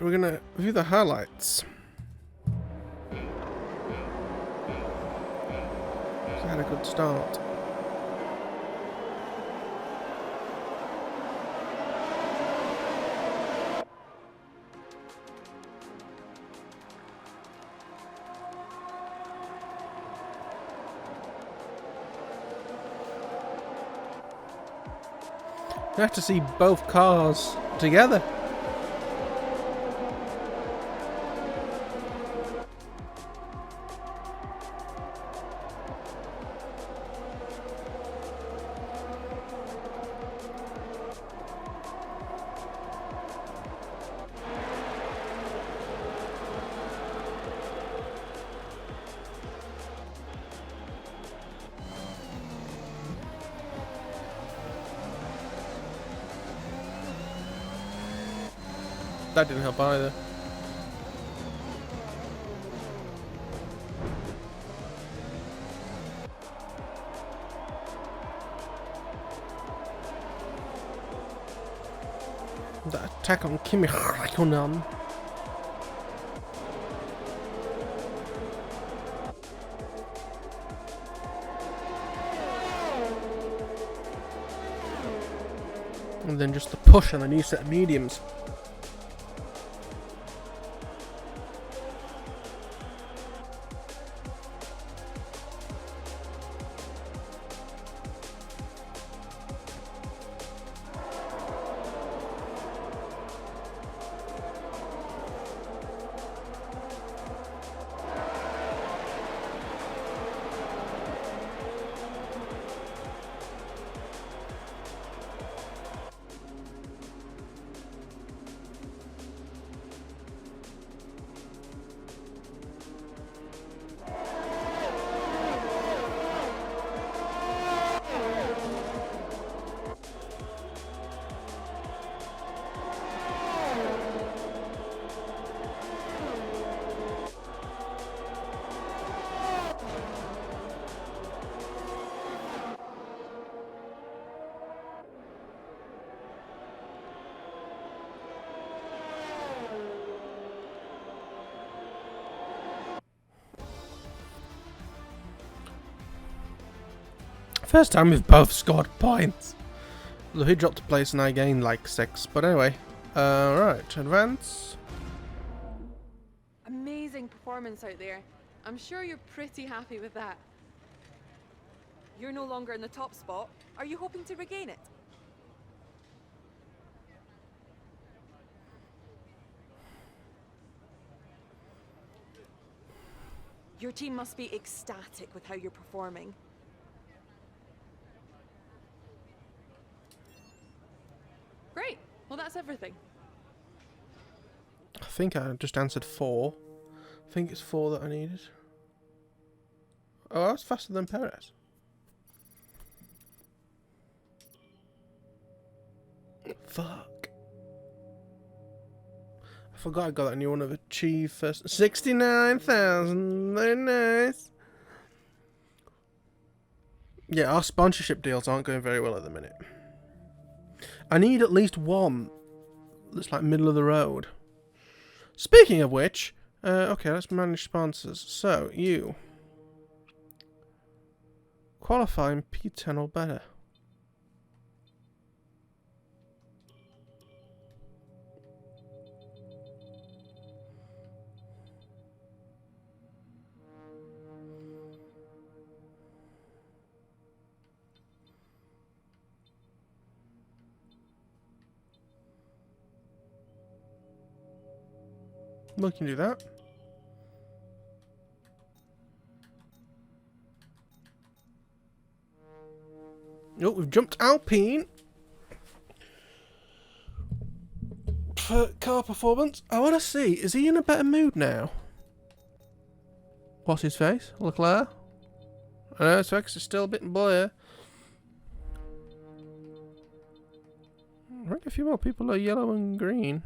we're gonna view the highlights. So had a good start. You have to see both cars together. That didn't help either. That attack on Kimi Raikkonen. And then just the push on the new set of mediums. First time we've both scored points. Although he dropped a place and I gained like 6. But anyway. Right, advance. Amazing performance out there. I'm sure you're pretty happy with that. You're no longer in the top spot. Are you hoping to regain it? Your team must be ecstatic with how you're performing. Great. Well, that's everything. I think I just answered 4. I think it's 4 that I needed. Oh, I was faster than Perez. Fuck. I forgot I got that new one of Achieve first. 69,000. Very nice. Yeah, our sponsorship deals aren't going very well at the minute. I need at least one that's like middle of the road. Speaking of which, okay, let's manage sponsors. So, you qualify in P10 or better. We can do that. Oh, we've jumped Alpine for car performance. I want to see, is he in a better mood now? What's his face? Leclerc? I know, Specs is still a bit blur. I think a few more people are yellow and green.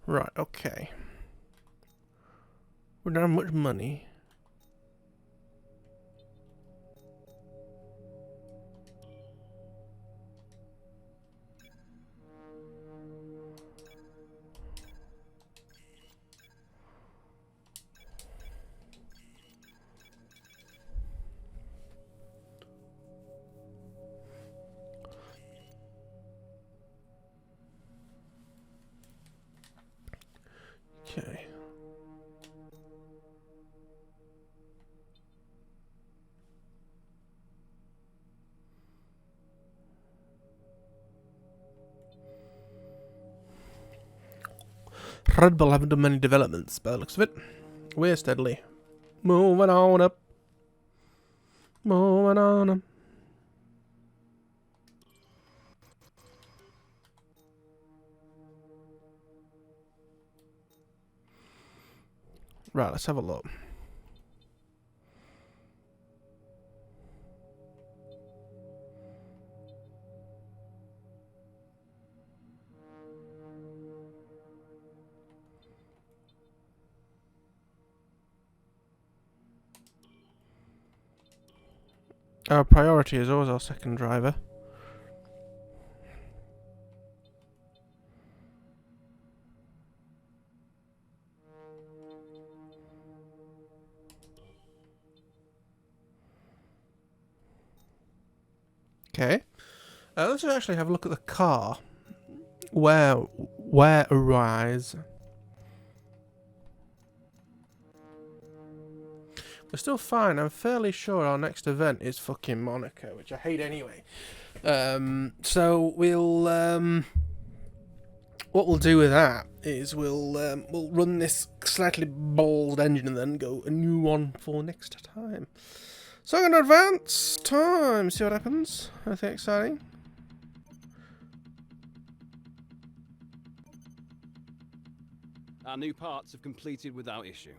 Right, okay. We don't have much money. Okay. Red Bull haven't done many developments by the looks of it. We're steadily moving on up. Moving on up. Right, let's have a look. Our priority is always our second driver. Okay. Let's actually have a look at the car. Where arise? We're still fine. I'm fairly sure our next event is fucking Monaco, which I hate anyway. So we'll what we'll do with that is we'll run this slightly bald engine and then go a new one for next time. So I'm going to advance time, see what happens. Anything exciting? Our new parts have completed without issue.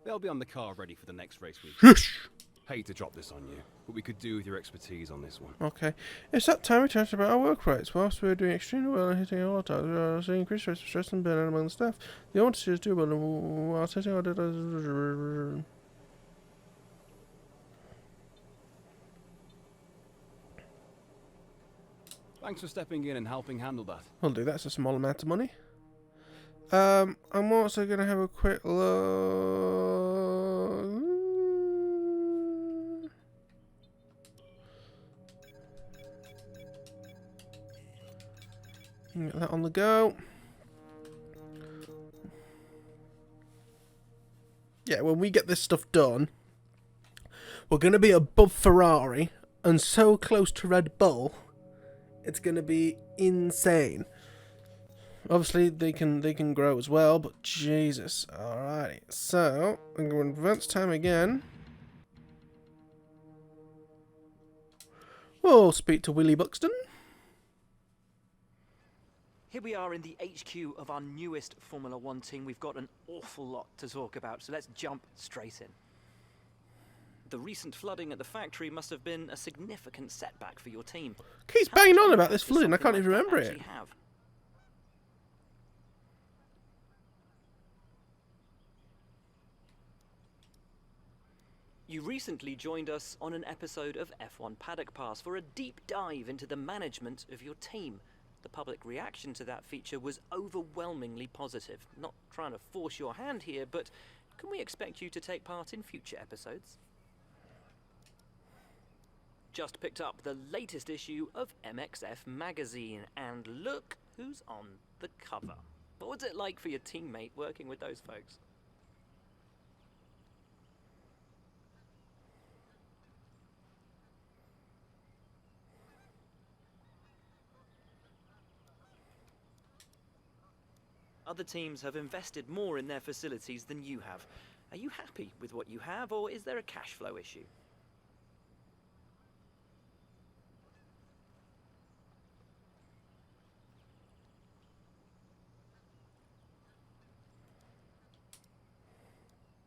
They'll be on the car ready for the next race week. Shush! Hate to drop this on you, but we could do with your expertise on this one. Okay. It's that time we chatted about our work rates. Whilst we're doing extremely well and hitting all our targets, we are seeing increased rates of stress and burnout among the staff. The want to see us do well while setting our deadlines. Thanks for stepping in and helping handle that. I'll do. That's a small amount of money. I'm also going to have a quick look. Get that on the go. Yeah, when we get this stuff done, we're going to be above Ferrari and so close to Red Bull, it's going to be insane. Obviously, they can grow as well, but Jesus. Alrighty. So, I'm going to advance time again. We'll speak to Willie Buxton. Here we are in the HQ of our newest Formula One team. We've got an awful lot to talk about, so let's jump straight in. The recent flooding at the factory must have been a significant setback for your team. Keeps banging on about this flooding. I can't even remember it. You recently joined us on an episode of F1 Paddock Pass for a deep dive into the management of your team. The public reaction to that feature was overwhelmingly positive. Not trying to force your hand here, but can we expect you to take part in future episodes? Just picked up the latest issue of MXF magazine, and look who's on the cover. What was it like for your teammate working with those folks? Other teams have invested more in their facilities than you have. Are you happy with what you have, or is there a cash flow issue?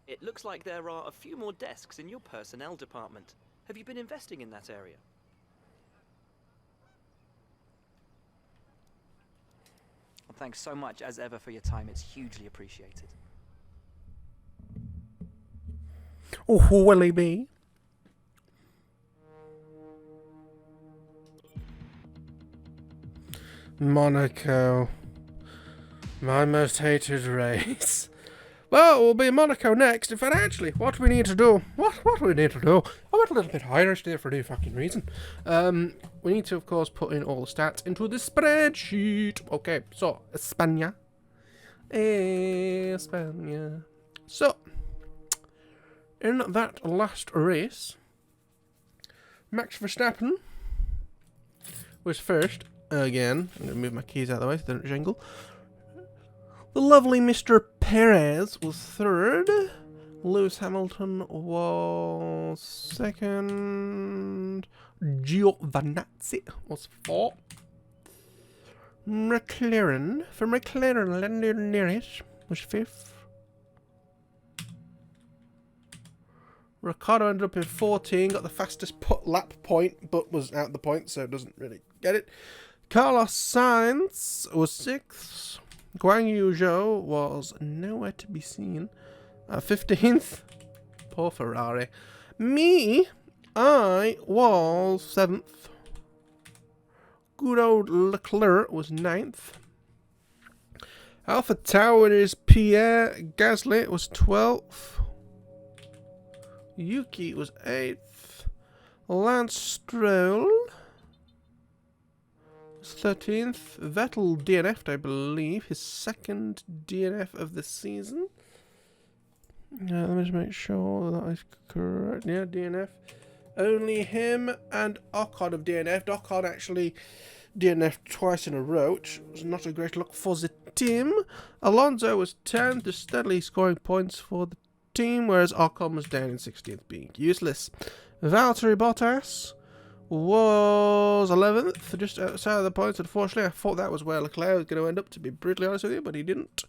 It looks like there are a few more desks in your personnel department. Have you been investing in that area? Thanks so much as ever for your time. It's hugely appreciated. Oh, will he be? Monaco. My most hated race. Well, we'll be in Monaco next. In fact, actually, what we need to do... What we need to do... I went a little bit Irish there for no fucking reason. We need to, of course, put in all the stats into the spreadsheet. Okay, so, España. España. So, in that last race, Max Verstappen was first. Again, I'm going to move my keys out of the way so they don't jingle. The lovely Mr. Perez was third. Lewis Hamilton was second. Giovanazi was fourth. McLaren, Lando Norris was fifth. Ricciardo ended up in 14, got the fastest lap point, but was out the point, so doesn't really get it. Carlos Sainz was 6th. Guanyu Zhou was nowhere to be seen. 15th. Poor Ferrari. I was 7th. Good old Leclerc was 9th. Alpha Tauri's Pierre Gasly was 12th. Yuki was 8th. Lance Stroll 13th. Vettel DNF'd, I believe. His second DNF of the season. Let me just make sure that is correct. Yeah, DNF. Only him and Ocon have DNF'd. Ocon actually DNF'd twice in a row, which was not a great look for the team. Alonso was 10th, just steadily scoring points for the team, whereas Ocon was down in 16th, being useless. Valteri Bottas was 11th, just outside of the points. Unfortunately, I thought that was where Leclerc was going to end up, to be brutally honest with you, but he didn't.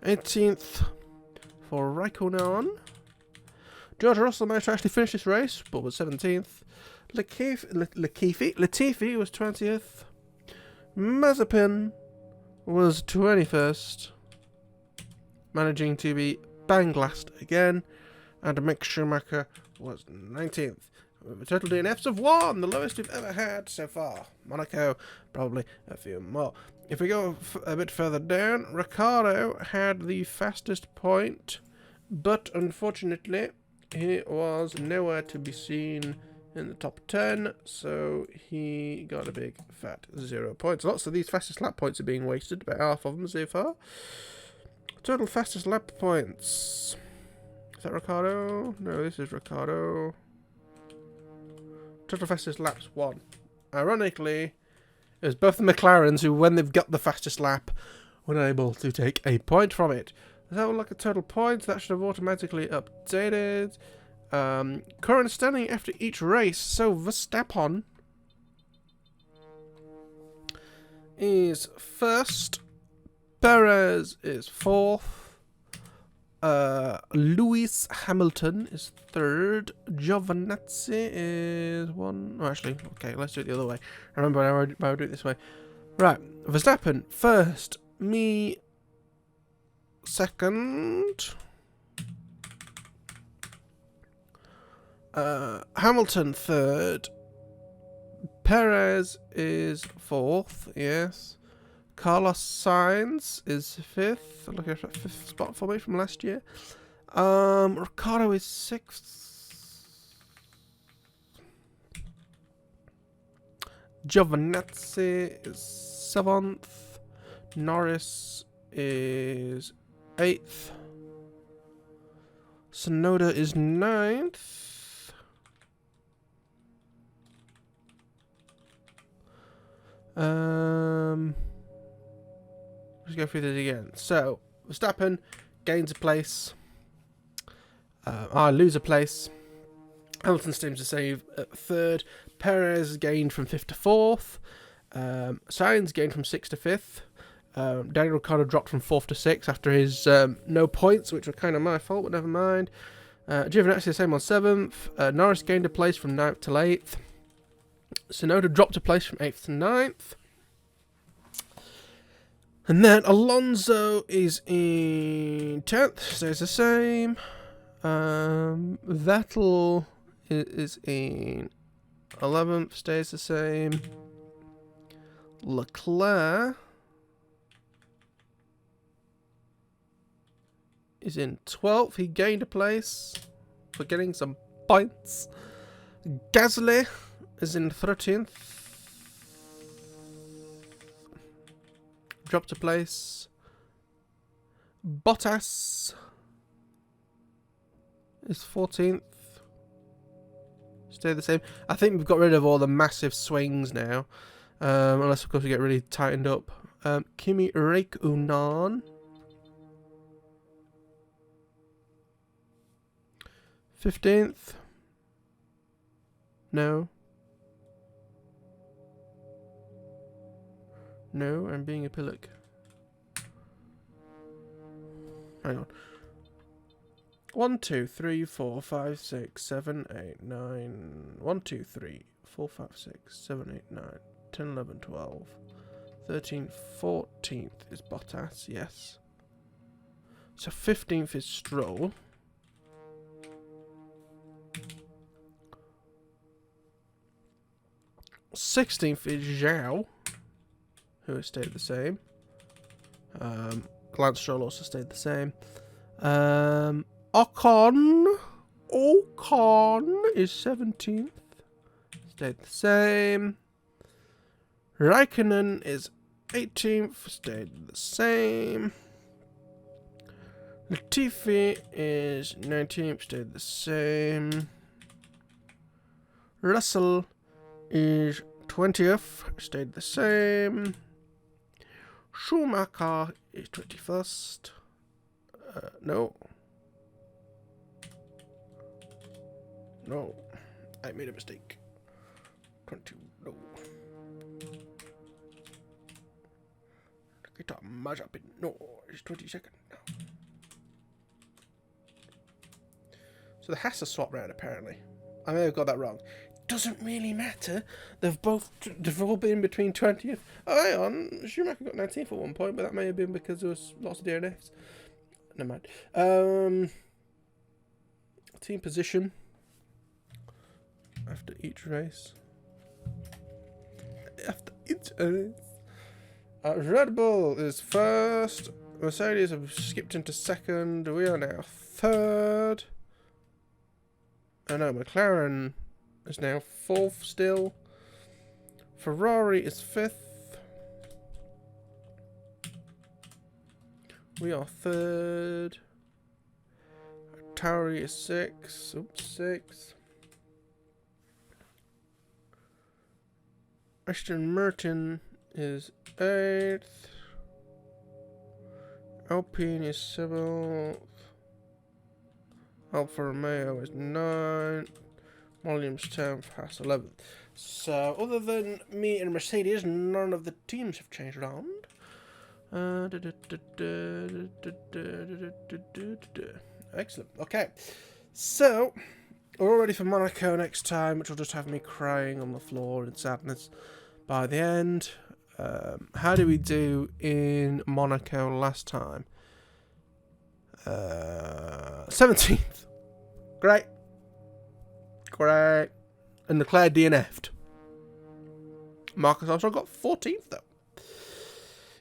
18th for Raikkonen. George Russell managed to actually finish this race, but was 17th. Latifi was 20th. Mazepin was 21st, managing to be bang last again. And Mick Schumacher was 19th. With total DNFs of 1, the lowest we've ever had so far. Monaco, probably a few more. If we go a bit further down, Ricciardo had the fastest point, but unfortunately he was nowhere to be seen in the top 10, so he got a big fat 0 points. Lots of these fastest lap points are being wasted, about half of them so far. Total fastest lap points. Is that Ricciardo? No, this is Ricciardo. Total fastest laps 1. Ironically, it was both the McLarens who, when they've got the fastest lap, were able to take a point from it. Let's have a look at total points. That should have automatically updated. Current standing after each race. So Verstappen is first. Perez is 4th. Lewis Hamilton is 3rd. Giovanazi is 1. Oh, actually, okay, let's do it the other way. I remember I would do it this way. Right, Verstappen first. Me second. Hamilton 3rd. Perez is 4th, yes. Carlos Sainz is 5th. Look at that 5th spot for me from last year. Ricciardo is 6th. Giovanazi is 7th. Norris is 8th. Sonoda is 9th. Let's go through this again. So, Verstappen gains a place. I lose a place. Hamilton seems to save at 3rd. Perez gained from 5th to 4th. Sainz gained from 6th to 5th. Daniel Ricciardo dropped from 4th to 6th after his no points, which were kind of my fault, but never mind. Giovanazi the same on 7th. Norris gained a place from 9th to 8th. Sonoda dropped a place from 8th to 9th. And then Alonso is in 10th, stays the same. Vettel is in 11th, stays the same. Leclerc is in 12th. He gained a place for getting some points. Gasly is in 13th. Dropped a place. Bottas is 14th. Stay the same. I think we've got rid of all the massive swings now. Unless, of course, we get really tightened up. Kimi Räikkönen. 15th. No. No, I'm being a pillock. Hang on. 1, 2, 3, 4, 5, 6, 7, 8, 9. 1, 2, 3, 4, 5, 6, 7, 8, 9, 10, 11, 12. 13, 14th is Bottas, yes. So 15th is Stroll. Sixteenth is Zhou, who has stayed the same. Lance Stroll also stayed the same. Ocon is 17th, stayed the same. Raikkonen is 18th, stayed the same. Latifi is 19th, stayed the same. Russell is 20th, stayed the same. Schumacher is 21st. No. No. I made a mistake. 20. No. No, it's 22nd. No. So the Haas are swapped round apparently. I may have got that wrong. Doesn't really matter. They've all been between 20th. Oh, hang on. Schumacher got 19th at one point, but that may have been because there was lots of DNFs. Never mind. Team position after each race. Red Bull is first. Mercedes have skipped into second. We are now third. Oh no, McLaren is now fourth still. Ferrari is fifth. We are third. Tauri is sixth. Oops, sixth. Aston Martin is 8th. Alpine is 7th. Alfa Romeo is 9th. Williams 10th, Haas 11th. So, other than me and Mercedes, none of the teams have changed around. Excellent. Okay. So, we're all ready for Monaco next time, which will just have me crying on the floor in sadness by the end. How did we do in Monaco last time? 17th. Great. Great. And Leclerc DNF'd. Marcus Armstrong got 14th though.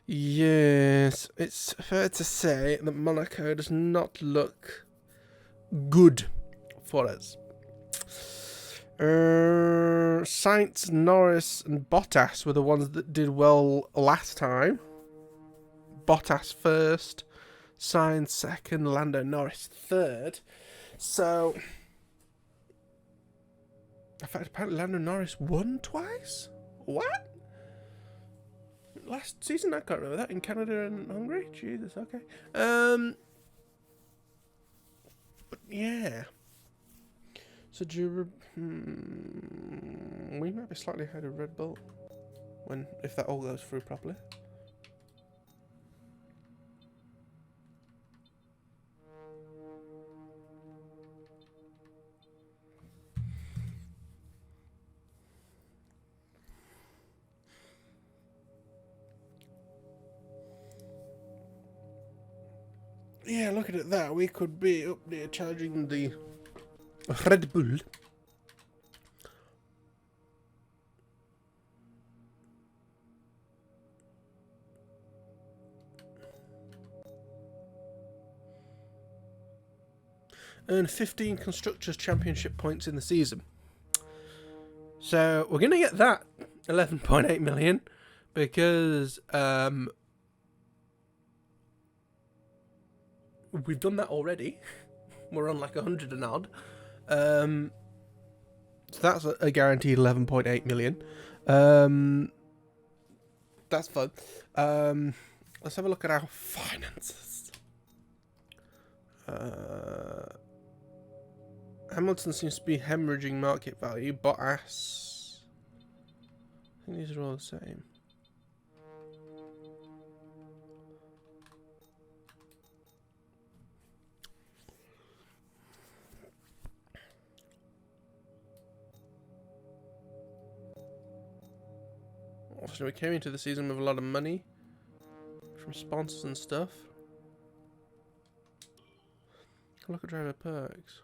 Yes, it's fair to say that Monaco does not look good for us. Sainz, Norris and Bottas were the ones that did well last time. Bottas first, Sainz second, Lando Norris third. So, in fact, apparently Lando Norris won twice? What? Last season? I can't remember that. In Canada and Hungary? Jesus, okay. But yeah. So we might be slightly ahead of Red Bull if that all goes through properly. yeah, looking at that, we could be up there challenging the Red Bull. Earn 15 Constructors Championship points in the season. So we're going to get that 11.8 million because we've done that already. We're on like 100 and odd. So that's a guaranteed 11.8 million. That's fun. Let's have a look at our finances. Hamilton seems to be hemorrhaging market value. Bottas, I think these are all the same. So we came into the season with a lot of money from sponsors and stuff. Look at driver perks.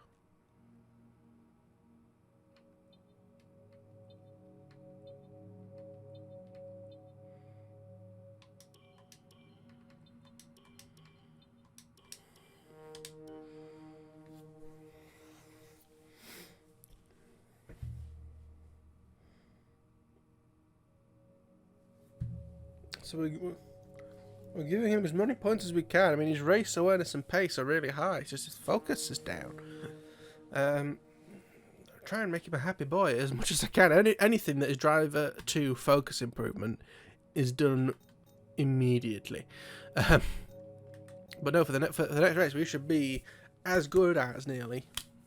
So we're giving him as many points as we can. I mean, his race awareness and pace are really high. It's just his focus is down. Try and make him a happy boy as much as I can. Anything that is driver to focus improvement is done immediately. But no, for the next race, we should be as good as nearly.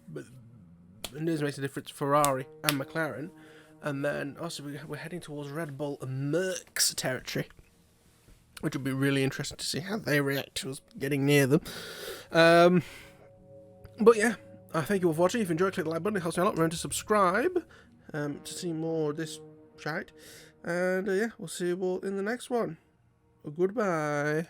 But it does make a difference. Ferrari and McLaren, and then also we're heading towards Red Bull and Merckx territory, which would be really interesting to see how they react to us getting near them. But yeah, I thank you all for watching. If you enjoyed, click the like button. It helps me a lot. Remember to subscribe to see more of this shite. And yeah, we'll see you all in the next one. Goodbye.